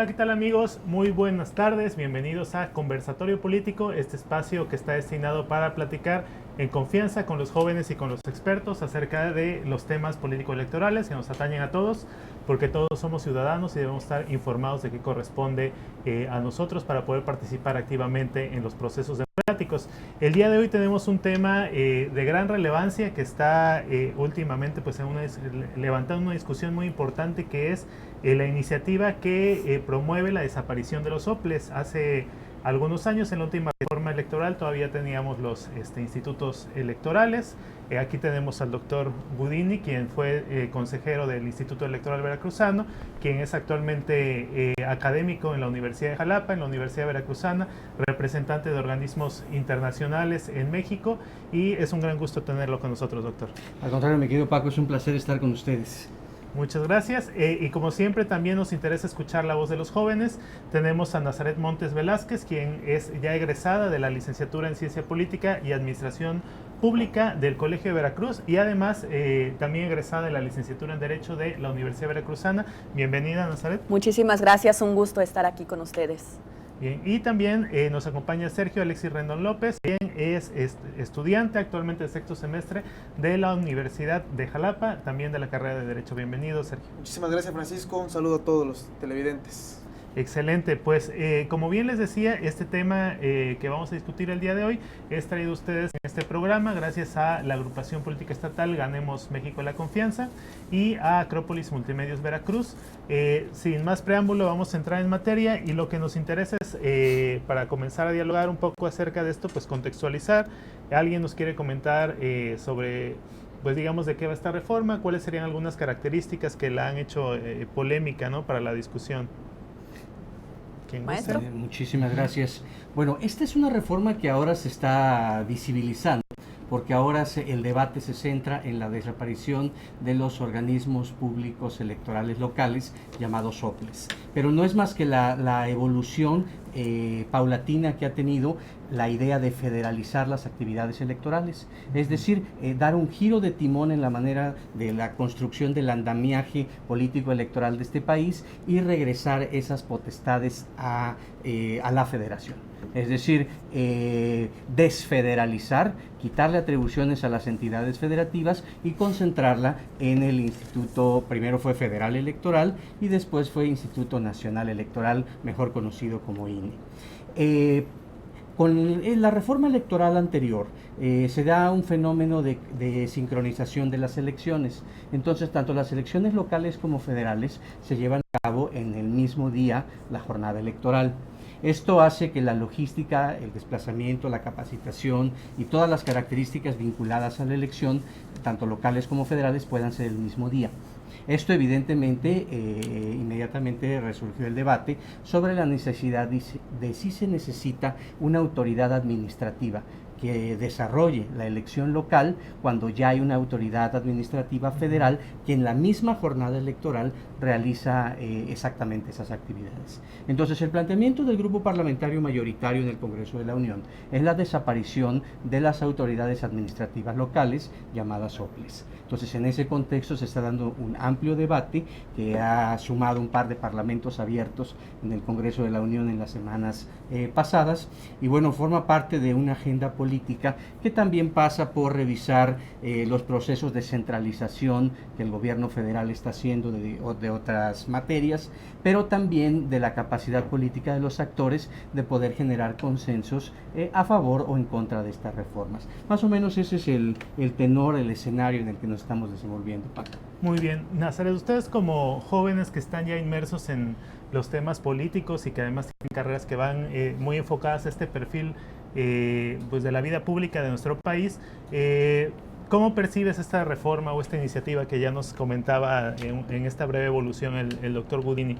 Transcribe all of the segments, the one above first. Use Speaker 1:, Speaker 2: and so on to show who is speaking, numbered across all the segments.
Speaker 1: Hola, ¿qué tal amigos? Muy buenas tardes, bienvenidos a Conversatorio Político, este espacio que está destinado para platicar en confianza con los jóvenes y con los expertos acerca de los temas político-electorales que nos atañen a todos, porque todos somos ciudadanos y debemos estar informados de qué corresponde a nosotros para poder participar activamente en los procesos democráticos. El día de hoy tenemos un tema de gran relevancia que está últimamente pues, levantando una discusión muy importante, que es la iniciativa que promueve la desaparición de los soples. Hace algunos años, en la última reforma electoral, todavía teníamos los institutos electorales. Aquí tenemos al doctor Budini, quien fue consejero del Instituto Electoral Veracruzano, quien es actualmente académico en la Universidad de Jalapa, en la Universidad Veracruzana, representante de organismos internacionales en México, y es un gran gusto tenerlo con nosotros, doctor.
Speaker 2: Al contrario, mi querido Paco, es un placer estar con ustedes.
Speaker 1: Muchas gracias, y como siempre también nos interesa escuchar la voz de los jóvenes. Tenemos a Nazaret Montes Velázquez, quien es ya egresada de la licenciatura en Ciencia Política y Administración Pública del Colegio de Veracruz, y además también egresada de la licenciatura en Derecho de la Universidad Veracruzana. Bienvenida, Nazaret.
Speaker 3: Muchísimas gracias, un gusto estar aquí con ustedes.
Speaker 1: Bien, y también nos acompaña Sergio Alexis Rendón López, quien es estudiante actualmente de sexto semestre de la Universidad de Jalapa, también de la carrera de Derecho. Bienvenido, Sergio.
Speaker 4: Muchísimas gracias, Francisco. Un saludo a todos los televidentes.
Speaker 1: Excelente, pues como bien les decía, este tema que vamos a discutir el día de hoy es traído a ustedes en este programa gracias a la agrupación política estatal Ganemos México la Confianza y a Acrópolis Multimedios Veracruz. Sin más preámbulo, vamos a entrar en materia, y lo que nos interesa es, para comenzar a dialogar un poco acerca de esto, pues contextualizar. ¿Alguien nos quiere comentar sobre, pues digamos, de qué va esta reforma? ¿Cuáles serían algunas características que la han hecho polémica, ¿no?, para la discusión?
Speaker 3: Maestro.
Speaker 2: Muchísimas gracias. Bueno, esta es una reforma que ahora se está visibilizando, porque ahora el debate se centra en la desaparición de los organismos públicos electorales locales llamados soples. Pero no es más que la evolución paulatina que ha tenido la idea de federalizar las actividades electorales, es decir, dar un giro de timón en la manera de la construcción del andamiaje político electoral de este país y regresar esas potestades a la federación. Es decir, desfederalizar, quitarle atribuciones a las entidades federativas y concentrarla en el Instituto, primero fue Federal Electoral y después fue Instituto Nacional Electoral, mejor conocido como INE. Con la reforma electoral anterior se da un fenómeno de sincronización de las elecciones. Entonces, tanto las elecciones locales como federales se llevan a cabo en el mismo día, la jornada electoral. Esto hace que la logística, el desplazamiento, la capacitación y todas las características vinculadas a la elección, tanto locales como federales, puedan ser el mismo día. Esto evidentemente, inmediatamente resurgió el debate sobre la necesidad de si se necesita una autoridad administrativa que desarrolle la elección local cuando ya hay una autoridad administrativa federal que en la misma jornada electoral realiza exactamente esas actividades. Entonces, el planteamiento del grupo parlamentario mayoritario en el Congreso de la Unión es la desaparición de las autoridades administrativas locales llamadas soples. Entonces, en ese contexto se está dando un amplio debate que ha sumado un par de parlamentos abiertos en el Congreso de la Unión en las semanas pasadas, y bueno, forma parte de una agenda política que también pasa por revisar los procesos de centralización que el gobierno federal está haciendo de otras materias, pero también de la capacidad política de los actores de poder generar consensos a favor o en contra de estas reformas. Más o menos ese es el tenor, el escenario en el que nos estamos desenvolviendo, Paco.
Speaker 1: Muy bien. Nazaret, ustedes como jóvenes que están ya inmersos en los temas políticos y que además tienen carreras que van muy enfocadas a este perfil pues de la vida pública de nuestro país, ¿cómo percibes esta reforma o esta iniciativa que ya nos comentaba en esta breve evolución el doctor Budini?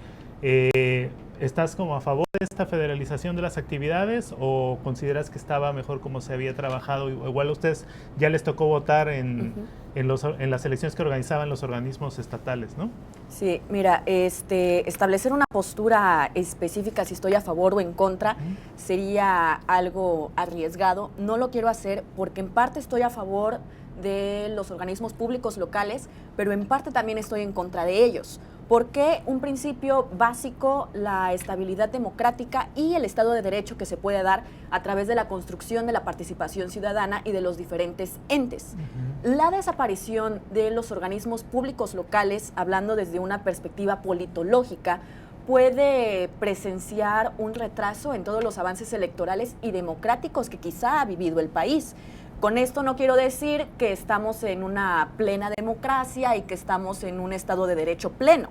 Speaker 1: ¿Estás como a favor de esta federalización de las actividades o consideras que estaba mejor como se había trabajado? Igual a ustedes ya les tocó votar en las elecciones que organizaban los organismos estatales, ¿no?
Speaker 3: Sí, mira, establecer una postura específica, si estoy a favor o en contra, sería algo arriesgado. No lo quiero hacer porque en parte estoy a favor de los organismos públicos locales, pero en parte también estoy en contra de ellos. Porque un principio básico, la estabilidad democrática y el Estado de Derecho que se puede dar a través de la construcción de la participación ciudadana y de los diferentes entes. La desaparición de los organismos públicos locales, hablando desde una perspectiva politológica, puede presenciar un retraso en todos los avances electorales y democráticos que quizá ha vivido el país. Con esto no quiero decir que estamos en una plena democracia y que estamos en un Estado de Derecho pleno,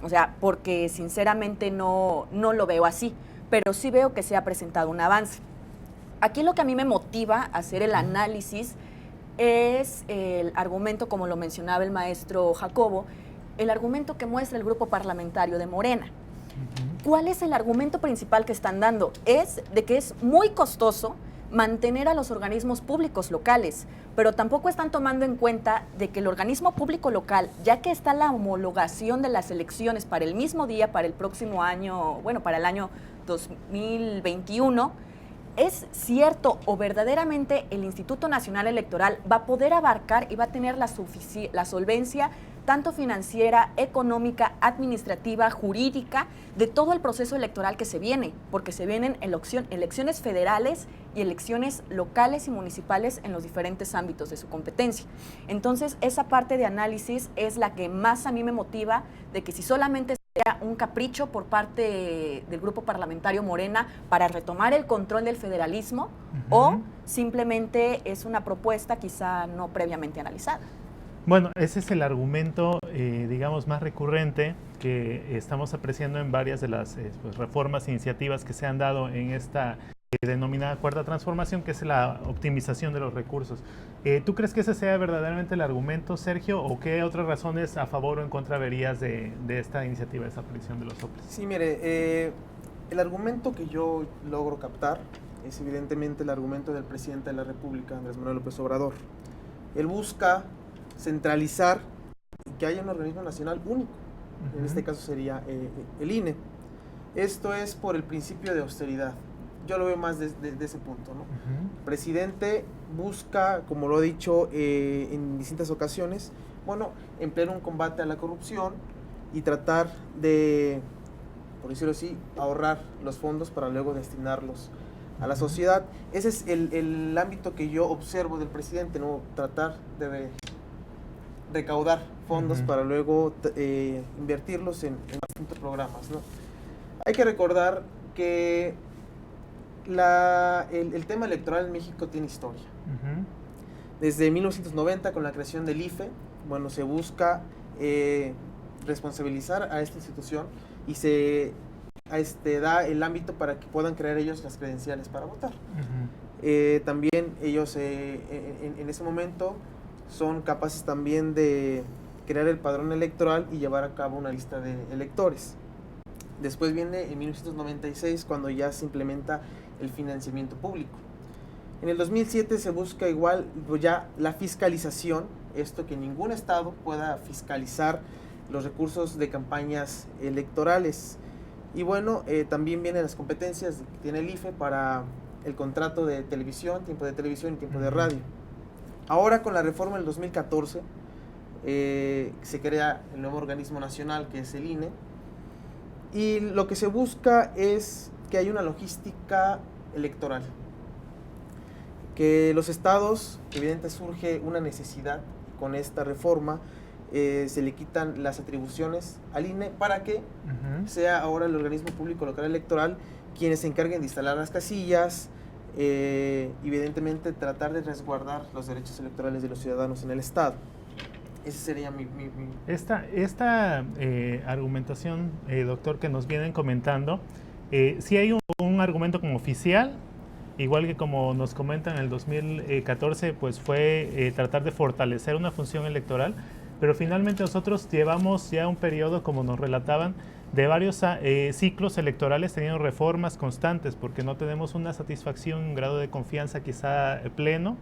Speaker 3: o sea, porque sinceramente no lo veo así, pero sí veo que se ha presentado un avance. Aquí lo que a mí me motiva a hacer el análisis es el argumento, como lo mencionaba el maestro Jacobo, el argumento que muestra el grupo parlamentario de Morena. ¿Cuál es el argumento principal que están dando? Es de que es muy costoso mantener a los organismos públicos locales, pero tampoco están tomando en cuenta de que el organismo público local, ya que está la homologación de las elecciones para el mismo día, para el próximo año, bueno, para el año 2021, ¿es cierto o verdaderamente el Instituto Nacional Electoral va a poder abarcar y va a tener la solvencia tanto financiera, económica, administrativa, jurídica, de todo el proceso electoral que se viene? Porque se vienen elecciones federales y elecciones locales y municipales en los diferentes ámbitos de su competencia. Entonces, esa parte de análisis es la que más a mí me motiva, de que si solamente sea un capricho por parte del grupo parlamentario Morena para retomar el control del federalismo, o simplemente es una propuesta quizá no previamente analizada.
Speaker 1: Bueno, ese es el argumento, digamos, más recurrente que estamos apreciando en varias de las pues, reformas e iniciativas que se han dado en esta denominada cuarta transformación, que es la optimización de los recursos. ¿Tú crees que ese sea verdaderamente el argumento, Sergio, o qué otras razones a favor o en contra verías de esta iniciativa de desaparición de los soples?
Speaker 4: Sí, mire, el argumento que yo logro captar es evidentemente el argumento del presidente de la República, Andrés Manuel López Obrador. Él busca centralizar y que haya un organismo nacional único. En este caso sería el INE. Esto es por el principio de austeridad. Yo lo veo más desde ese punto, ¿no? El presidente busca, como lo he dicho en distintas ocasiones, bueno, emplear un combate a la corrupción y tratar de, por decirlo así, ahorrar los fondos para luego destinarlos a la sociedad. Ese es el ámbito que yo observo del presidente, ¿no? Tratar de recaudar fondos para luego invertirlos en distintos programas, ¿no? Hay que recordar que el tema electoral en México tiene historia. Desde 1990, con la creación del IFE, bueno, se busca responsabilizar a esta institución y se da el ámbito para que puedan crear ellos las credenciales para votar. También ellos en ese momento son capaces también de crear el padrón electoral y llevar a cabo una lista de electores. Después viene en 1996 cuando ya se implementa el financiamiento público. En el 2007 se busca igual ya la fiscalización, esto que ningún estado pueda fiscalizar los recursos de campañas electorales. Y bueno, también vienen las competencias que tiene el IFE para el contrato de televisión, tiempo de televisión y tiempo de radio. Ahora con la reforma del 2014 se crea el nuevo organismo nacional que es el INE, y lo que se busca es que haya una logística electoral, que los estados, evidentemente surge una necesidad con esta reforma, se le quitan las atribuciones al INE para que sea ahora el organismo público local electoral quienes se encarguen de instalar las casillas, evidentemente tratar de resguardar los derechos electorales de los ciudadanos en el estado. Ese sería mi...
Speaker 1: Esta argumentación, doctor, que nos vienen comentando, sí hay un argumento como oficial, igual que como nos comentan en el 2014, pues fue tratar de fortalecer una función electoral, pero finalmente nosotros llevamos ya un periodo, como nos relataban, de varios ciclos electorales teniendo reformas constantes, porque no tenemos una satisfacción, un grado de confianza quizá pleno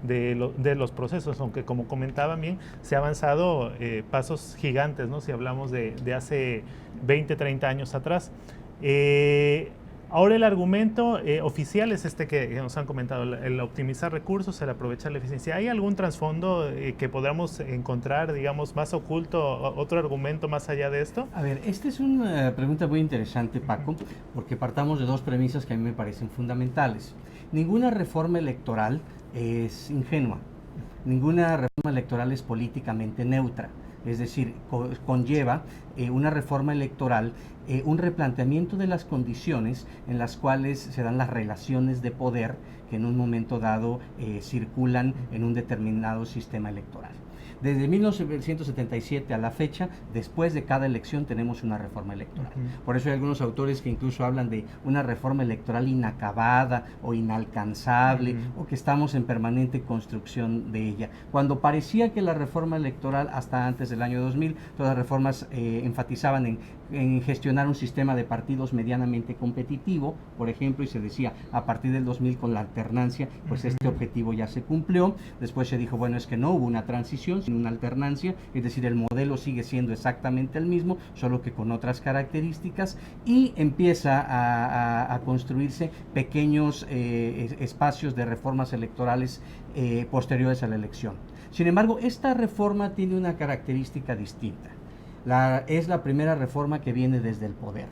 Speaker 1: de los procesos, aunque como comentaban bien, se ha avanzado pasos gigantes, ¿no? Si hablamos de hace 20, 30 años atrás. Ahora el argumento oficial es este que nos han comentado, el optimizar recursos, el aprovechar la eficiencia. ¿Hay algún trasfondo que podamos encontrar, digamos, más oculto, otro argumento más allá de esto?
Speaker 2: A ver, esta es una pregunta muy interesante, Paco, porque partamos de dos premisas que a mí me parecen fundamentales. Ninguna reforma electoral es ingenua, ninguna reforma electoral es políticamente neutra. Es decir, conlleva una reforma electoral, un replanteamiento de las condiciones en las cuales se dan las relaciones de poder que en un momento dado circulan en un determinado sistema electoral. Desde 1977 a la fecha, después de cada elección tenemos una reforma electoral. Por eso hay algunos autores que incluso hablan de una reforma electoral inacabada o inalcanzable, o que estamos en permanente construcción de ella. Cuando parecía que la reforma electoral, hasta antes del año 2000, todas las reformas enfatizaban en gestionar un sistema de partidos medianamente competitivo, por ejemplo, y se decía a partir del 2000 con la alternancia, pues este objetivo ya se cumplió. Después se dijo, bueno, es que no hubo una transición, sino una alternancia, es decir, el modelo sigue siendo exactamente el mismo, solo que con otras características, y empieza a construirse pequeños espacios de reformas electorales posteriores a la elección. Sin embargo, esta reforma tiene una característica distinta. Es la primera reforma que viene desde el poder.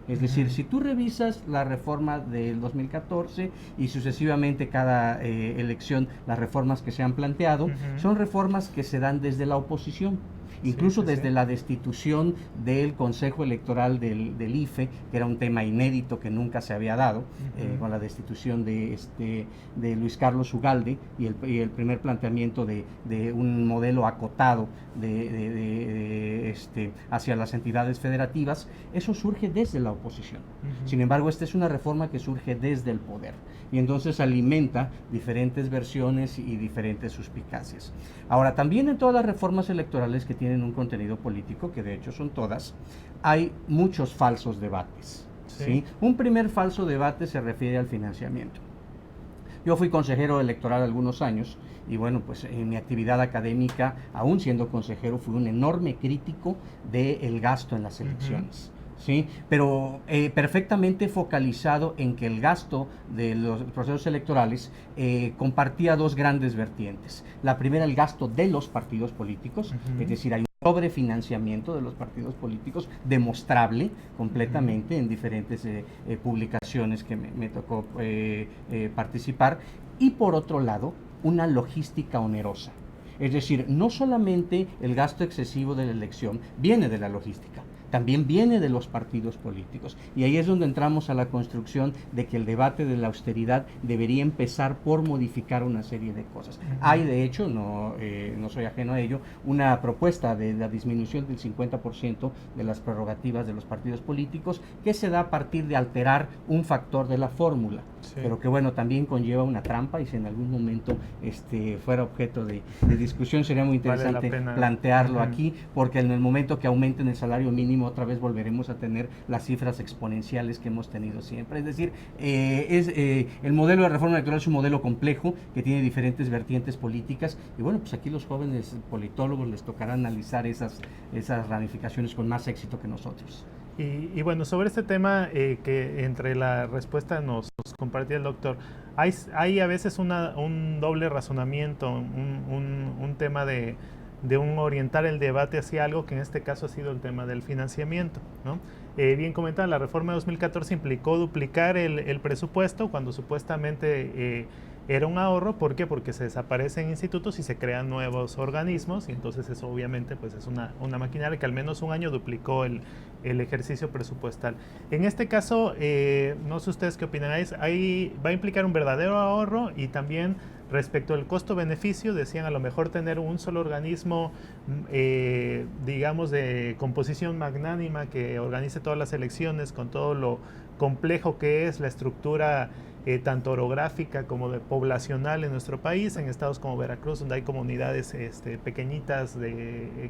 Speaker 2: Es decir, si tú revisas la reforma del 2014 y sucesivamente cada elección, las reformas que se han planteado, son reformas que se dan desde la oposición. Incluso desde la destitución del Consejo Electoral del IFE, que era un tema inédito que nunca se había dado, con la destitución de Luis Carlos Ugalde y el primer planteamiento de un modelo acotado hacia las entidades federativas, eso surge desde la oposición. Sin embargo, esta es una reforma que surge desde el poder y entonces alimenta diferentes versiones y diferentes suspicacias. Ahora, también en todas las reformas electorales que tienen un contenido político, que de hecho son todas, hay muchos falsos debates. ¿Sí? Un primer falso debate se refiere al financiamiento. Yo fui consejero electoral algunos años y bueno, pues en mi actividad académica, aún siendo consejero, fui un enorme crítico del gasto en las elecciones. ¿Sí? Pero perfectamente focalizado en que el gasto de los procesos electorales compartía dos grandes vertientes. La primera, el gasto de los partidos políticos, es decir, hay un sobrefinanciamiento de los partidos políticos demostrable completamente en diferentes publicaciones que me tocó participar, y por otro lado, una logística onerosa. Es decir, no solamente el gasto excesivo de la elección viene de la logística, también viene de los partidos políticos. Y ahí es donde entramos a la construcción de que el debate de la austeridad debería empezar por modificar una serie de cosas. Hay, de hecho, no soy ajeno a ello, una propuesta de la disminución del 50% de las prerrogativas de los partidos políticos que se da a partir de alterar un factor de la fórmula. Pero que bueno, también conlleva una trampa, y si en algún momento fuera objeto de discusión sería muy interesante plantearlo aquí, porque en el momento que aumenten el salario mínimo otra vez volveremos a tener las cifras exponenciales que hemos tenido siempre. Es decir, el modelo de reforma electoral es un modelo complejo que tiene diferentes vertientes políticas, y bueno, pues aquí los jóvenes politólogos les tocará analizar esas ramificaciones con más éxito que nosotros.
Speaker 1: Y bueno, sobre este tema que entre la respuesta nos compartía el doctor, hay a veces un doble razonamiento, un tema de orientar el debate hacia algo que en este caso ha sido el tema del financiamiento, ¿no? Bien comentado, la reforma de 2014 implicó duplicar el presupuesto cuando supuestamente era un ahorro. ¿Por qué? Porque se desaparecen institutos y se crean nuevos organismos, y entonces eso obviamente pues es una maquinaria que al menos un año duplicó el ejercicio presupuestal. En este caso, no sé ustedes qué opinan, ahí va a implicar un verdadero ahorro, y también respecto al costo-beneficio, decían a lo mejor tener un solo organismo, digamos, de composición magnánima que organice todas las elecciones con todo lo complejo que es la estructura tanto orográfica como poblacional en nuestro país, en estados como Veracruz, donde hay comunidades pequeñitas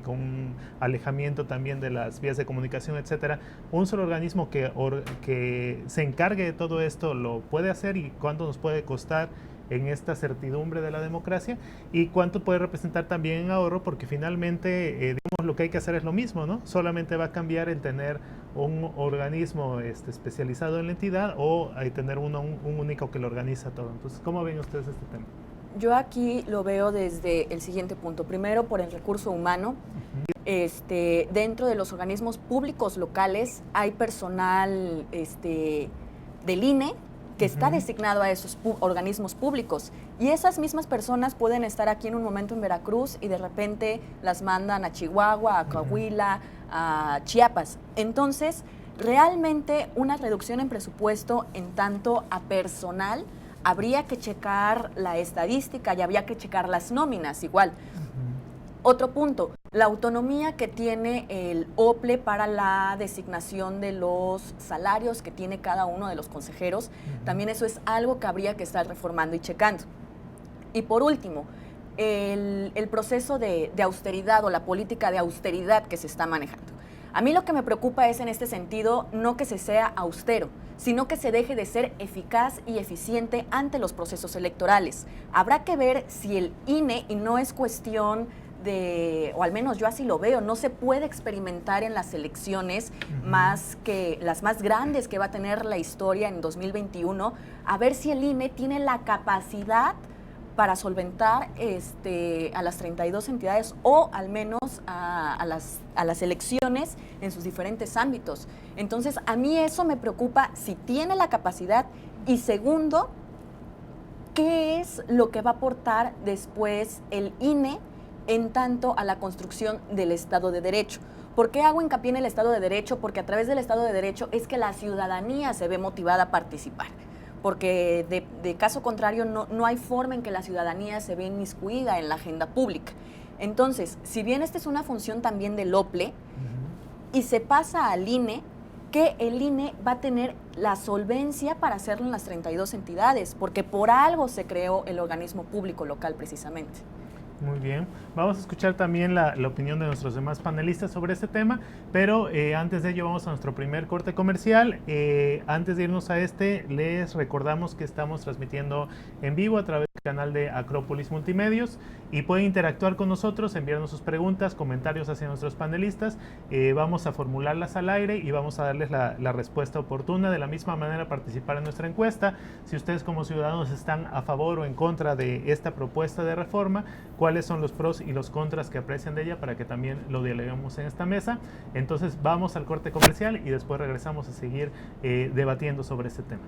Speaker 1: con un alejamiento también de las vías de comunicación, etcétera. Un solo organismo que se encargue de todo esto lo puede hacer, y cuánto nos puede costar en esta certidumbre de la democracia, y cuánto puede representar también en ahorro, porque finalmente digamos, lo que hay que hacer es lo mismo, ¿no? Solamente va a cambiar el tener un organismo especializado en la entidad o tener un único que lo organiza todo. Entonces, ¿cómo ven ustedes este tema?
Speaker 3: Yo aquí lo veo desde el siguiente punto. Primero, por el recurso humano. Dentro de los organismos públicos locales hay personal del INE que está designado a esos organismos públicos, y esas mismas personas pueden estar aquí en un momento en Veracruz y de repente las mandan a Chihuahua, a Coahuila, a Chiapas. Entonces, realmente una reducción en presupuesto en tanto a personal, habría que checar la estadística y habría que checar las nóminas igual. Otro punto, la autonomía que tiene el OPLE para la designación de los salarios que tiene cada uno de los consejeros, también eso es algo que habría que estar reformando y checando. Y por último, el proceso de austeridad o la política de austeridad que se está manejando. A mí lo que me preocupa es en este sentido no que se sea austero, sino que se deje de ser eficaz y eficiente ante los procesos electorales. Habrá que ver si el INE, y no es cuestión o al menos yo así lo veo, no se puede experimentar en las elecciones más que las más grandes que va a tener la historia en 2021, a ver si el INE tiene la capacidad para solventar a las 32 entidades o al menos a las elecciones en sus diferentes ámbitos. Entonces, a mí eso me preocupa, si tiene la capacidad, y segundo, ¿qué es lo que va a aportar después el INE en tanto a la construcción del Estado de Derecho? ¿Por qué hago hincapié en el Estado de Derecho? Porque a través del Estado de Derecho es que la ciudadanía se ve motivada a participar, porque de caso contrario no hay forma en que la ciudadanía se ve inmiscuida en la agenda pública. Entonces, si bien esta es una función también del OPLE y se pasa al INE, que el INE va a tener la solvencia para hacerlo en las 32 entidades, porque por algo se creó el organismo público local precisamente.
Speaker 1: Muy bien, vamos a escuchar también la opinión de nuestros demás panelistas sobre este tema, pero antes de ello vamos a nuestro primer corte comercial. Antes de irnos a les recordamos que estamos transmitiendo en vivo a través del canal de Acrópolis Multimedios y pueden interactuar con nosotros, enviarnos sus preguntas, comentarios hacia nuestros panelistas. Vamos a formularlas al aire y vamos a darles la respuesta oportuna. De la misma manera, participar en nuestra encuesta. Si ustedes como ciudadanos están a favor o en contra de esta propuesta de reforma, cuáles son los pros y los contras que aprecian de ella, para que también lo dialoguemos en esta mesa. Entonces vamos al corte comercial y después regresamos a seguir debatiendo sobre este tema.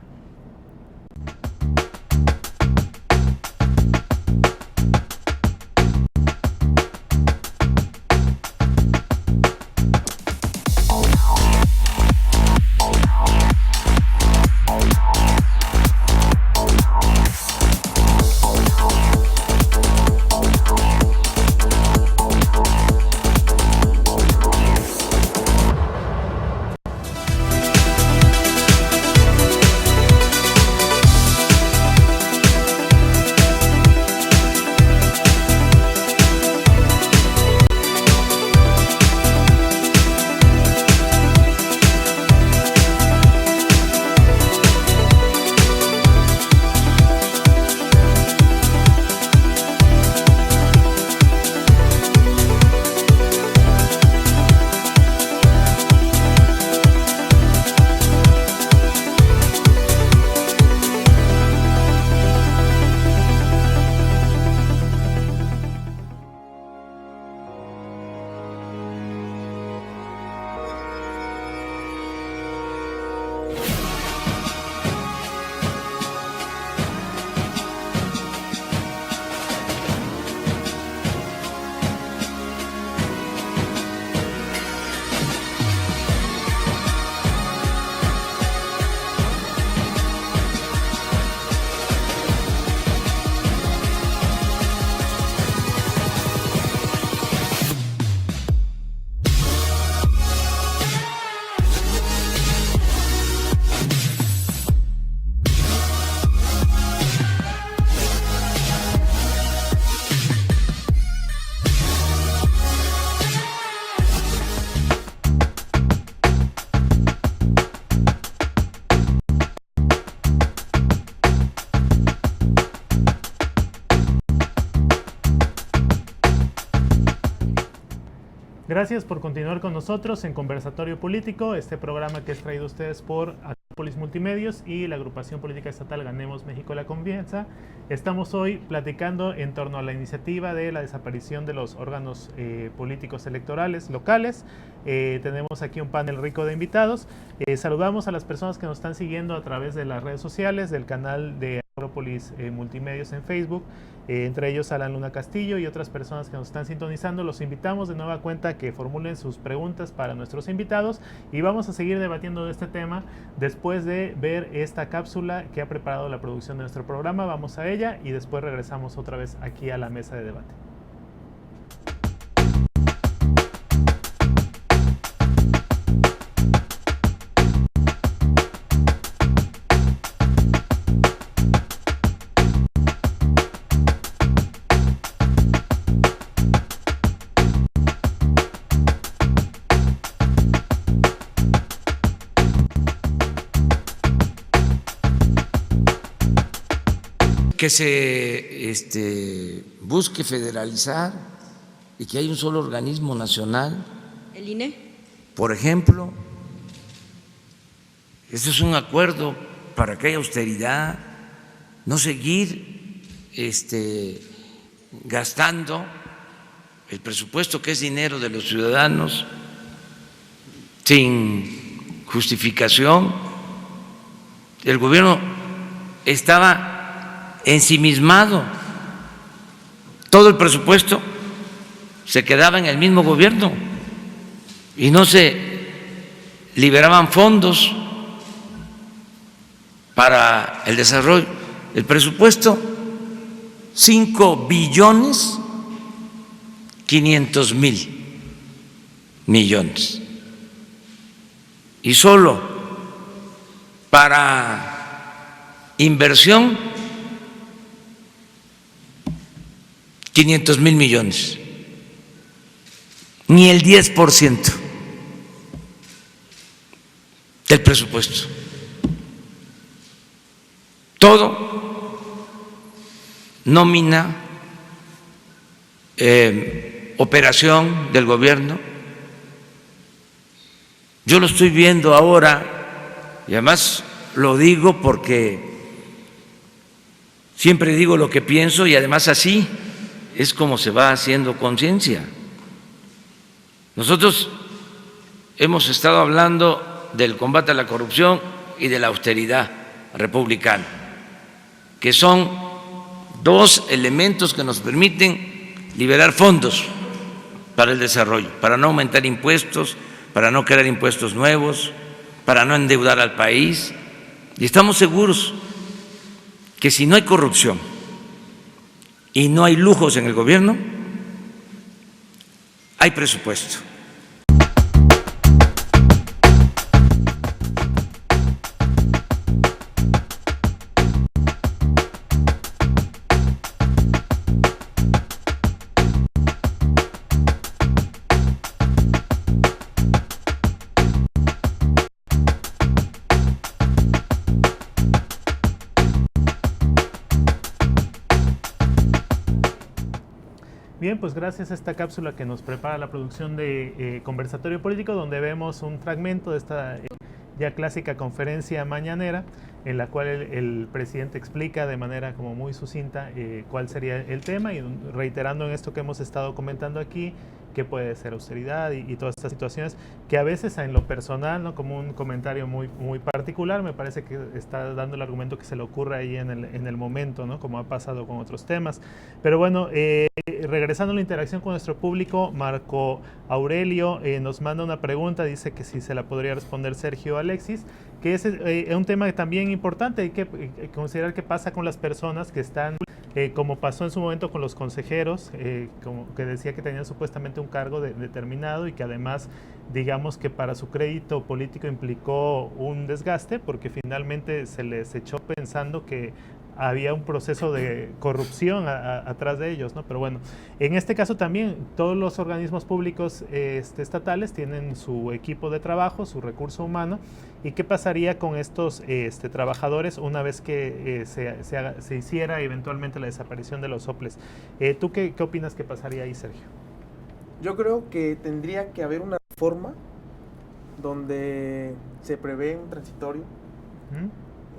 Speaker 1: Gracias por continuar con nosotros en Conversatorio Político, este programa que es traído a ustedes por Acrópolis Multimedios y la agrupación política estatal Ganemos México la Confianza. Estamos hoy platicando en torno a la iniciativa de la desaparición de los órganos políticos electorales locales. Tenemos aquí un panel rico de invitados. Saludamos a las personas que nos están siguiendo a través de las redes sociales, del canal de Acrópolis Multimedios en Facebook, entre ellos Alan Luna Castillo y otras personas que nos están sintonizando. Los invitamos de nueva cuenta que formulen sus preguntas para nuestros invitados y vamos a seguir debatiendo de este tema después de ver esta cápsula que ha preparado la producción de nuestro programa. Vamos a ella y después regresamos otra vez aquí a la mesa de debate.
Speaker 5: Que se busque federalizar y que hay un solo organismo nacional.
Speaker 6: ¿El INE?
Speaker 5: Por ejemplo, este es un acuerdo para que haya austeridad, no seguir gastando el presupuesto que es dinero de los ciudadanos sin justificación. El gobierno estaba ensimismado, todo el presupuesto se quedaba en el mismo gobierno y no se liberaban fondos para el desarrollo. El presupuesto, 5.500.000.000.000 y solo para inversión 500.000 millones, ni el 10% del presupuesto. Todo nómina, operación del gobierno. Yo lo estoy viendo ahora y además lo digo porque siempre digo lo que pienso y además así es como se va haciendo conciencia. Nosotros hemos estado hablando del combate a la corrupción y de la austeridad republicana, que son dos elementos que nos permiten liberar fondos para el desarrollo, para no aumentar impuestos, para no crear impuestos nuevos, para no endeudar al país. Y estamos seguros que si no hay corrupción y no hay lujos en el gobierno, hay presupuesto.
Speaker 1: Bien, pues gracias a esta cápsula que nos prepara la producción de Conversatorio Político, donde vemos un fragmento de esta ya clásica conferencia mañanera, en la cual el presidente explica de manera como muy sucinta cuál sería el tema, y reiterando en esto que hemos estado comentando aquí, que puede ser austeridad y todas estas situaciones que a veces en lo personal, ¿no?, como un comentario muy particular, me parece que está dando el argumento que se le ocurre ahí en el momento, ¿no?, como ha pasado con otros temas. Pero bueno, regresando a la interacción con nuestro público, Marco Aurelio nos manda una pregunta, dice que si se la podría responder Sergio Alexis, que es un tema también importante, hay que considerar qué pasa con las personas que están, como pasó en su momento con los consejeros, como que decía que tenían supuestamente un cargo determinado y que además, digamos que para su crédito político implicó un desgaste, porque finalmente se les echó pensando que había un proceso de corrupción atrás de ellos, ¿no? Pero bueno, en este caso también todos los organismos públicos estatales tienen su equipo de trabajo, su recurso humano. ¿Y qué pasaría con estos trabajadores una vez que se hiciera eventualmente la desaparición de los soples? ¿Tú qué opinas que pasaría ahí, Sergio?
Speaker 4: Yo creo que tendría que haber una reforma donde se prevé un transitorio.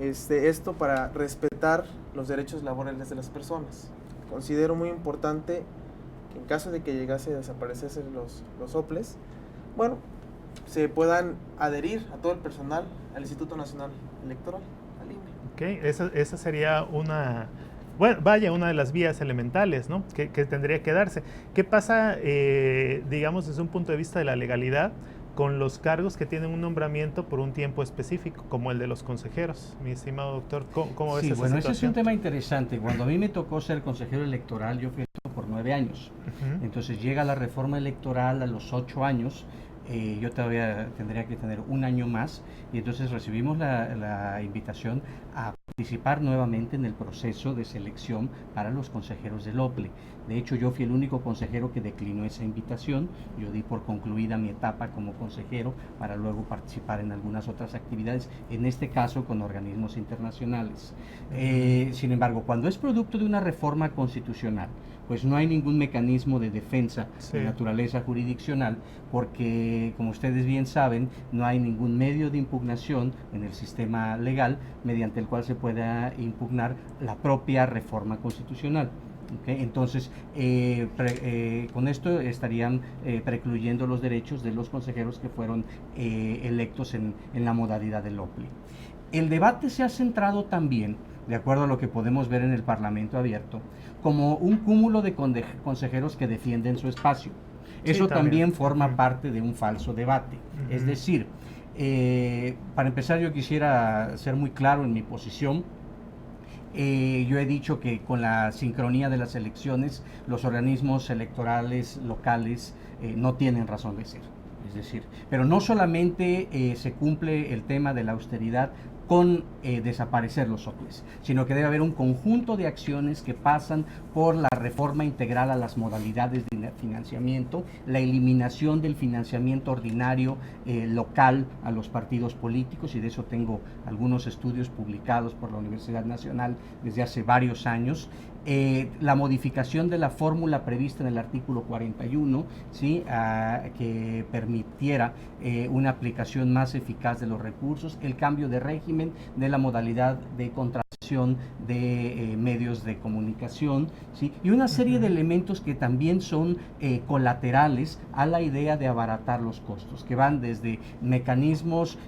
Speaker 4: Esto para respetar los derechos laborales de las personas. Considero muy importante que en caso de que llegase a desaparecerse los soples, bueno, se puedan adherir a todo el personal al Instituto Nacional Electoral, al INE.
Speaker 1: Ok, esa sería una, bueno, vaya, una de las vías elementales, ¿no? que tendría que darse. ¿Qué pasa, digamos, desde un punto de vista de la legalidad, con los cargos que tienen un nombramiento por un tiempo específico, como el de los consejeros? Mi estimado doctor, ¿cómo ves esa situación?
Speaker 2: Ese es un tema interesante. Cuando a mí me tocó ser consejero electoral, yo fui por 9 años. Entonces llega la reforma electoral a los 8 años. Yo todavía tendría que tener un año más, y entonces recibimos la invitación a participar nuevamente en el proceso de selección para los consejeros del OPLE. De hecho, yo fui el único consejero que declinó esa invitación. Yo di por concluida mi etapa como consejero para luego participar en algunas otras actividades, en este caso con organismos internacionales. Sin embargo, cuando es producto de una reforma constitucional, pues no hay ningún mecanismo de defensa de naturaleza jurisdiccional, porque, como ustedes bien saben, no hay ningún medio de impugnación en el sistema legal mediante el cual se pueda impugnar la propia reforma constitucional. Okay, entonces, con esto estarían precluyendo los derechos de los consejeros que fueron electos en la modalidad del OPLE. El debate se ha centrado también, de acuerdo a lo que podemos ver en el Parlamento Abierto, como un cúmulo de consejeros que defienden su espacio. Eso también forma parte de un falso debate. Es decir, para empezar, yo quisiera ser muy claro en mi posición. Yo he dicho que con la sincronía de las elecciones, los organismos electorales locales no tienen razón de ser. Es decir, pero no solamente se cumple el tema de la austeridad con desaparecer los soples, sino que debe haber un conjunto de acciones que pasan por la reforma integral a las modalidades de financiamiento, la eliminación del financiamiento ordinario local a los partidos políticos, y de eso tengo algunos estudios publicados por la Universidad Nacional desde hace varios años. La modificación de la fórmula prevista en el artículo 41, ¿sí? Que permitiera una aplicación más eficaz de los recursos, el cambio de régimen de la modalidad de contratación de medios de comunicación, ¿sí? Y una serie de elementos que también son colaterales a la idea de abaratar los costos, que van desde mecanismos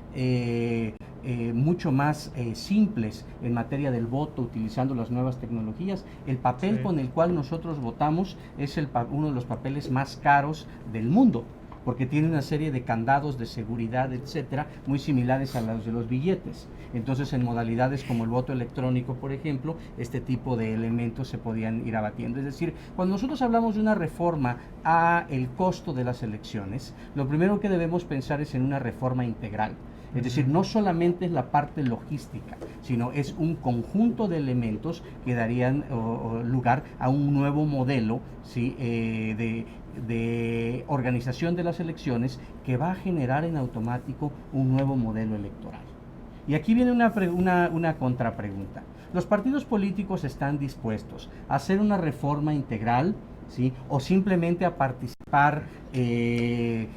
Speaker 2: mucho más simples en materia del voto, utilizando las nuevas tecnologías. El papel con el cual nosotros votamos es uno de los papeles más caros del mundo, porque tiene una serie de candados de seguridad, etcétera, muy similares a los de los billetes. Entonces, en modalidades como el voto electrónico, por ejemplo, este tipo de elementos se podían ir abatiendo. Es decir, cuando nosotros hablamos de una reforma a el costo de las elecciones, lo primero que debemos pensar es en una reforma integral. Es decir, no solamente es la parte logística, sino es un conjunto de elementos que darían lugar a un nuevo modelo, ¿sí? de organización de las elecciones, que va a generar en automático un nuevo modelo electoral. Y aquí viene una contrapregunta. ¿Los partidos políticos están dispuestos a hacer una reforma integral, ¿sí? o simplemente a participar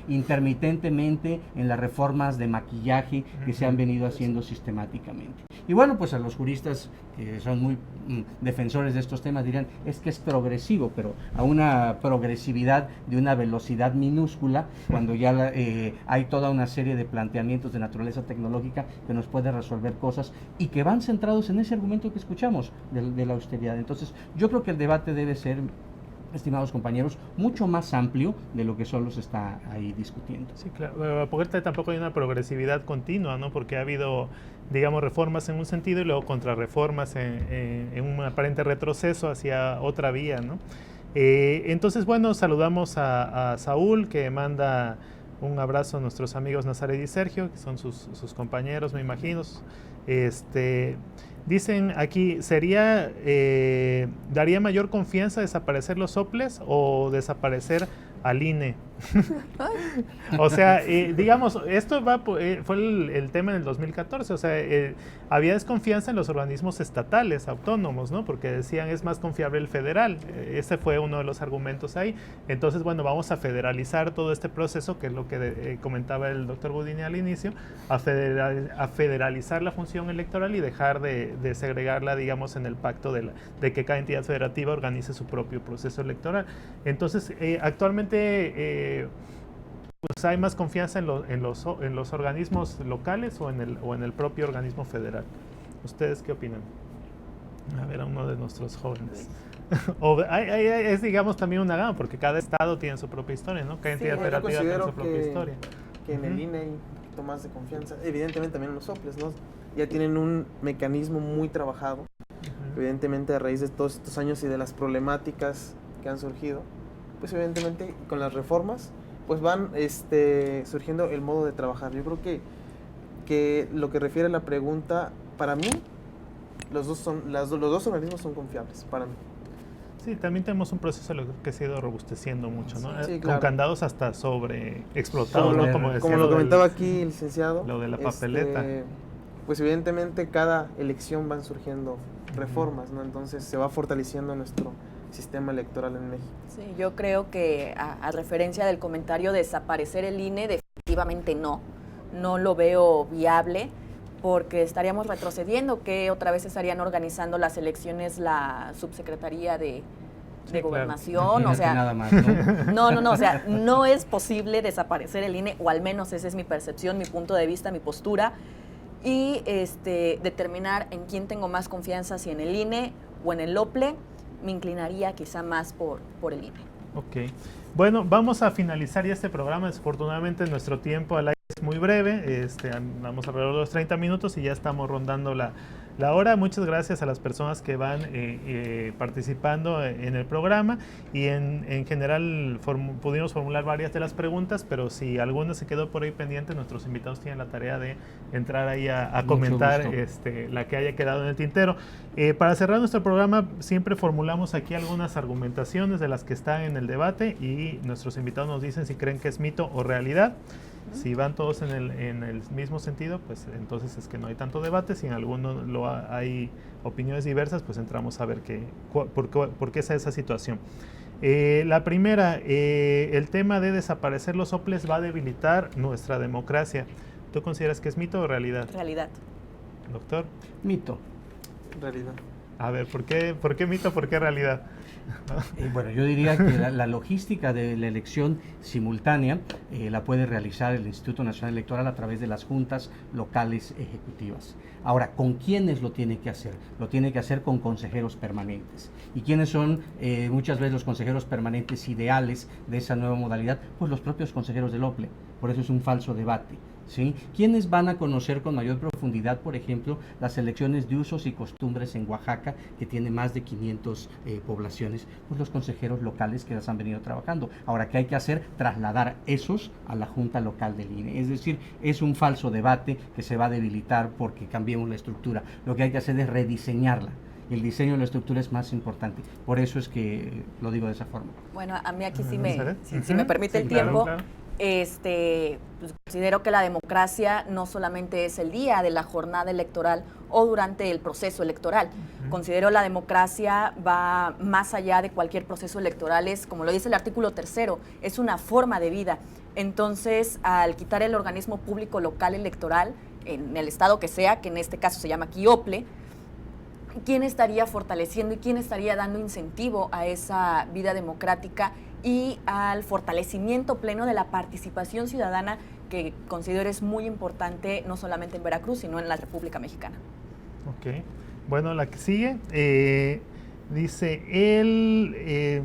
Speaker 2: intermitentemente en las reformas de maquillaje que se han venido haciendo sistemáticamente? Y bueno, pues a los juristas que son muy defensores de estos temas dirán, es que es progresivo, pero a una progresividad de una velocidad minúscula, cuando ya hay toda una serie de planteamientos de naturaleza tecnológica que nos puede resolver cosas y que van centrados en ese argumento que escuchamos de la austeridad. Entonces, yo creo que el debate debe ser, estimados compañeros, mucho más amplio de lo que solo se está ahí discutiendo.
Speaker 1: Sí, claro, porque tampoco hay una progresividad continua, ¿no? Porque ha habido, digamos, reformas en un sentido y luego contrarreformas en un aparente retroceso hacia otra vía, ¿no? Entonces, bueno, saludamos a Saúl, que manda un abrazo a nuestros amigos Nazaret y Sergio, que son sus compañeros, me imagino. Dicen aquí, ¿daría mayor confianza desaparecer los soples o desaparecer al INE. O sea, digamos, esto fue el tema en el 2014, o sea, había desconfianza en los organismos estatales, autónomos, ¿no? Porque decían es más confiable el federal, ese fue uno de los argumentos ahí. Entonces, bueno, vamos a federalizar todo este proceso, que es lo que comentaba el doctor Budini al inicio, a federalizar la función electoral y dejar de segregarla, digamos, en el pacto de que cada entidad federativa organice su propio proceso electoral. Entonces, actualmente pues hay más confianza en los organismos locales o en el propio organismo federal. ¿Ustedes qué opinan? A ver, a uno de nuestros jóvenes. Es, digamos, también una gama, porque cada estado tiene su propia historia, ¿no? Cada entidad federativa tiene su propia historia.
Speaker 4: Que en el INE hay un poquito más de confianza. Evidentemente también en los soples, ¿no? Ya tienen un mecanismo muy trabajado. Evidentemente, a raíz de todos estos años y de las problemáticas que han surgido, pues evidentemente con las reformas pues van surgiendo el modo de trabajar. Yo creo que lo que refiere a la pregunta, para mí los dos organismos son confiables, para mí.
Speaker 1: Sí, también tenemos un proceso que se ha ido robusteciendo mucho, ¿no?
Speaker 4: Sí,
Speaker 1: con
Speaker 4: claro.
Speaker 1: candados hasta explotados, ¿no? Como
Speaker 4: lo comentaba aquí el licenciado.
Speaker 1: Lo de la papeleta.
Speaker 4: Pues evidentemente cada elección van surgiendo reformas, ¿no? Entonces se va fortaleciendo nuestro sistema electoral en México.
Speaker 3: Sí, yo creo que a referencia del comentario desaparecer el INE, definitivamente no lo veo viable, porque estaríamos retrocediendo, que otra vez estarían organizando las elecciones la subsecretaría de Gobernación, o sea,
Speaker 2: nada más,
Speaker 3: ¿no? No, o sea, no es posible desaparecer el INE, o al menos esa es mi percepción, mi punto de vista, mi postura, y determinar en quién tengo más confianza, si en el INE o en el OPLE. Me inclinaría quizá más por el INE.
Speaker 1: Ok. Bueno, vamos a finalizar ya este programa. Desafortunadamente nuestro tiempo al aire es muy breve. Andamos alrededor de los 30 minutos y ya estamos rondando la hora. Muchas gracias a las personas que van participando en el programa y en general pudimos formular varias de las preguntas, pero si alguna se quedó por ahí pendiente, nuestros invitados tienen la tarea de entrar ahí a comentar la que haya quedado en el tintero. Para cerrar nuestro programa, siempre formulamos aquí algunas argumentaciones de las que están en el debate y nuestros invitados nos dicen si creen que es mito o realidad. Si van todos en el mismo sentido, pues entonces es que no hay tanto debate. Si en alguno hay opiniones diversas, pues entramos a ver por qué es esa situación. La primera, el tema de desaparecer los soples va a debilitar nuestra democracia. ¿Tú consideras que es mito o realidad?
Speaker 3: Realidad.
Speaker 1: Doctor.
Speaker 2: Mito.
Speaker 4: Realidad.
Speaker 1: A ver, ¿por qué mito, por qué realidad?
Speaker 2: Bueno, yo diría que la logística de la elección simultánea la puede realizar el Instituto Nacional Electoral a través de las juntas locales ejecutivas. Ahora, ¿con quiénes lo tiene que hacer? Lo tiene que hacer con consejeros permanentes. ¿Y quiénes son muchas veces los consejeros permanentes ideales de esa nueva modalidad? Pues los propios consejeros del OPLE. Por eso es un falso debate. ¿Sí? ¿Quiénes van a conocer con mayor profundidad, por ejemplo, las elecciones de usos y costumbres en Oaxaca, que tiene más de 500 poblaciones? Pues los consejeros locales que las han venido trabajando. Ahora, ¿qué hay que hacer? Trasladar esos a la Junta Local del INE. Es decir, es un falso debate que se va a debilitar porque cambiemos la estructura. Lo que hay que hacer es rediseñarla. El diseño de la estructura es más importante. Por eso es que lo digo de esa forma.
Speaker 3: Bueno, a mí aquí si me permite el tiempo,
Speaker 1: claro.
Speaker 3: Pues considero que la democracia no solamente es el día de la jornada electoral o durante el proceso electoral. Considero la democracia va más allá de cualquier proceso electoral, es, como lo dice el artículo 3º, es una forma de vida. Entonces, al quitar el organismo público local electoral, en el estado que sea, que en este caso se llama aquí OPLE, ¿quién estaría fortaleciendo y quién estaría dando incentivo a esa vida democrática y al fortalecimiento pleno de la participación ciudadana, que considero es muy importante no solamente en Veracruz, sino en la República Mexicana?
Speaker 1: Ok. Bueno, la que sigue dice,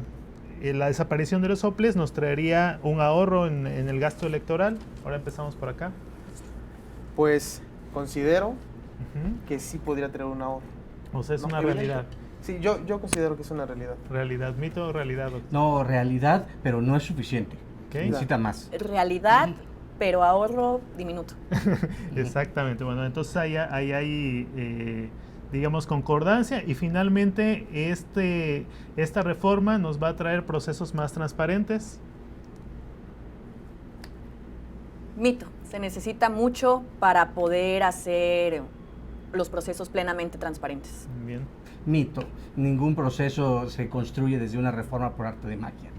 Speaker 1: la desaparición de los soples nos traería un ahorro en el gasto electoral. Ahora empezamos por acá.
Speaker 4: Pues considero que sí podría traer un ahorro.
Speaker 1: O sea, es una realidad.
Speaker 4: Sí, yo considero que es una realidad.
Speaker 1: ¿Realidad, mito o realidad, doctor?
Speaker 2: No, realidad, pero no es suficiente.
Speaker 1: Okay.
Speaker 2: Necesita más.
Speaker 3: Realidad, pero ahorro diminuto.
Speaker 1: Exactamente. Bueno, entonces ahí hay, digamos, concordancia y finalmente esta reforma nos va a traer procesos más transparentes.
Speaker 3: Mito, se necesita mucho para poder hacer los procesos plenamente transparentes.
Speaker 1: Bien.
Speaker 2: Mito, ningún proceso se construye desde una reforma por arte de magia.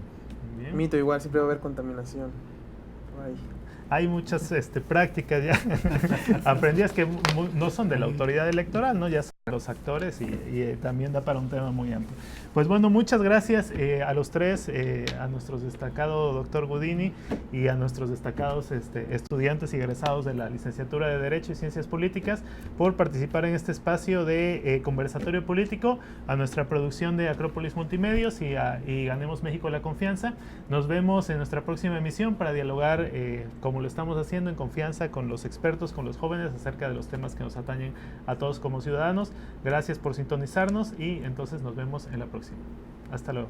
Speaker 1: Bien.
Speaker 4: Mito, igual, siempre va a haber contaminación. Ay.
Speaker 1: Hay muchas prácticas ya aprendidas que no son de la autoridad electoral, ¿no? Ya son de los actores y también da para un tema muy amplio. Pues bueno, muchas gracias a los tres, a nuestros destacados doctor Gudini y a nuestros destacados estudiantes y egresados de la licenciatura de Derecho y Ciencias Políticas por participar en este espacio de conversatorio político, a nuestra producción de Acrópolis Multimedios y Ganemos México la Confianza. Nos vemos en nuestra próxima emisión para dialogar como lo estamos haciendo en confianza con los expertos, con los jóvenes acerca de los temas que nos atañen a todos como ciudadanos. Gracias por sintonizarnos y entonces nos vemos en la próxima. Hasta luego.